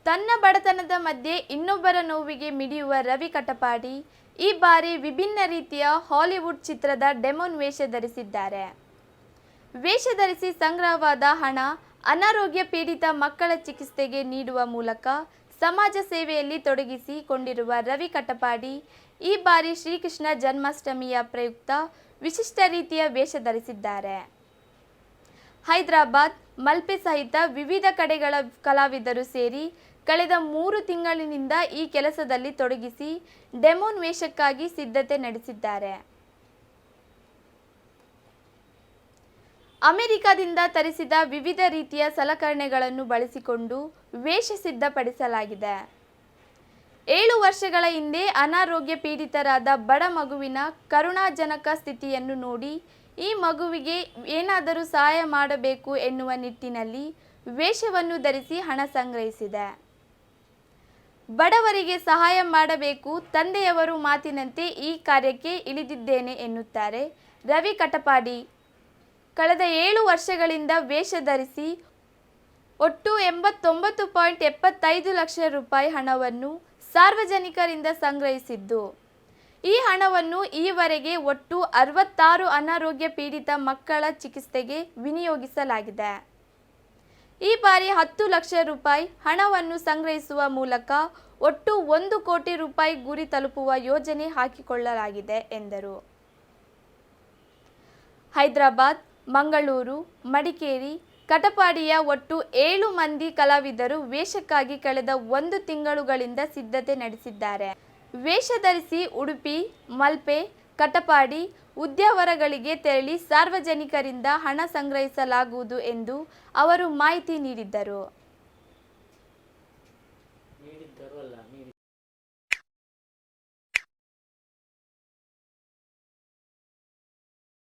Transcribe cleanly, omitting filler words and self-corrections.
ತನ್ನ ಬಡತನದ ಮಧ್ಯೆ ಇನ್ನೊಬ್ಬರ ನೋವಿಗೆ ಮಿಡಿಯುವ ರವಿ ಕಟಪಾಡಿ ಈ ಬಾರಿ ವಿಭಿನ್ನ ರೀತಿಯ ಹಾಲಿವುಡ್ ಚಿತ್ರದ ಡೆಮೋನ್ ವೇಷ ಧರಿಸಿದ್ದಾರೆ. ವೇಷ ಧರಿಸಿ ಸಂಗ್ರಹವಾದ ಹಣ ಅನಾರೋಗ್ಯ ಪೀಡಿತ ಮಕ್ಕಳ ಚಿಕಿತ್ಸೆಗೆ ನೀಡುವ ಮೂಲಕ ಸಮಾಜ ಸೇವೆಯಲ್ಲಿ ತೊಡಗಿಸಿಕೊಂಡಿರುವ ರವಿ ಕಟಪಾಡಿ ಈ ಬಾರಿ ಶ್ರೀಕೃಷ್ಣ ಜನ್ಮಾಷ್ಟಮಿಯ ಪ್ರಯುಕ್ತ ವಿಶಿಷ್ಟ ರೀತಿಯ ವೇಷ ಧರಿಸಿದ್ದಾರೆ. ಹೈದರಾಬಾದ್, ಮಲ್ಪೆ ಸಹಿತ ವಿವಿಧ ಕಡೆಗಳ ಕಲಾವಿದರು ಸೇರಿ ಕಳೆದ 3 ತಿಂಗಳಿನಿಂದ ಈ ಕೆಲಸದಲ್ಲಿ ತೊಡಗಿಸಿ ಡೆಮೋನ್ ವೇಷಕ್ಕಾಗಿ ಸಿದ್ಧತೆ ನಡೆಸಿದ್ದಾರೆ. ಅಮೆರಿಕದಿಂದ ತರಿಸಿದ ವಿವಿಧ ರೀತಿಯ ಸಲಕರಣೆಗಳನ್ನು ಬಳಸಿಕೊಂಡು ವೇಷ ಸಿದ್ಧಪಡಿಸಲಾಗಿದೆ. 7 ವರ್ಷಗಳ ಹಿಂದೆ ಅನಾರೋಗ್ಯ ಪೀಡಿತರಾದ ಬಡ ಮಗುವಿನ ಕರುಣಾಜನಕ ಸ್ಥಿತಿಯನ್ನು ನೋಡಿ ಈ ಮಗುವಿಗೆ ಏನಾದರೂ ಸಹಾಯ ಮಾಡಬೇಕು ಎನ್ನುವ ನಿಟ್ಟಿನಲ್ಲಿ ವೇಷವನ್ನು ಧರಿಸಿ ಹಣ ಸಂಗ್ರಹಿಸಿದೆ. ಬಡವರಿಗೆ ಸಹಾಯ ಮಾಡಬೇಕು, ತಂದೆಯವರು ಮಾತಿನಂತೆ ಈ ಕಾರ್ಯಕ್ಕೆ ಇಳಿದಿದ್ದೇನೆ ಎನ್ನುತ್ತಾರೆ ರವಿ ಕಟಪಾಡಿ. ಕಳೆದ 7 ವರ್ಷಗಳಿಂದ ವೇಷ ಧರಿಸಿ ಒಟ್ಟು 89.75 ಲಕ್ಷ ರೂಪಾಯಿ ಹಣವನ್ನು ಸಾರ್ವಜನಿಕರಿಂದ ಸಂಗ್ರಹಿಸಿದ್ದು, ಈ ಹಣವನ್ನು ಈವರೆಗೆ ಒಟ್ಟು 66 ಅನಾರೋಗ್ಯ ಪೀಡಿತ ಮಕ್ಕಳ ಚಿಕಿತ್ಸೆಗೆ ವಿನಿಯೋಗಿಸಲಾಗಿದೆ. ಈ ಬಾರಿ 10 ಲಕ್ಷ ರೂಪಾಯಿ ಹಣವನ್ನು ಸಂಗ್ರಹಿಸುವ ಮೂಲಕ ಒಟ್ಟು 1 ಕೋಟಿ ರೂಪಾಯಿ ಗುರಿ ತಲುಪುವ ಯೋಜನೆ ಹಾಕಿಕೊಳ್ಳಲಾಗಿದೆ ಎಂದರು. ಹೈದರಾಬಾದ್, ಮಂಗಳೂರು, ಮಡಿಕೇರಿ, ಕಟಪಾಡಿಯ ಒಟ್ಟು 7 ಮಂದಿ ಕಲಾವಿದರು ವೇಷಕ್ಕಾಗಿ ಕಳೆದ 1 ತಿಂಗಳುಗಳಿಂದ ಸಿದ್ಧತೆ ನಡೆಸಿದ್ದಾರೆ. ವೇಷ ಧರಿಸಿ ಉಡುಪಿ, ಮಲ್ಪೆ, ಕಟಪಾಡಿ, ಉದ್ಯಾವರಗಳಿಗೆ ತೆರಳಿ ಸಾರ್ವಜನಿಕರಿಂದ ಹಣ ಸಂಗ್ರಹಿಸಲಾಗುವುದು ಎಂದು ಅವರು ಮಾಹಿತಿ ನೀಡಿದ್ದರು.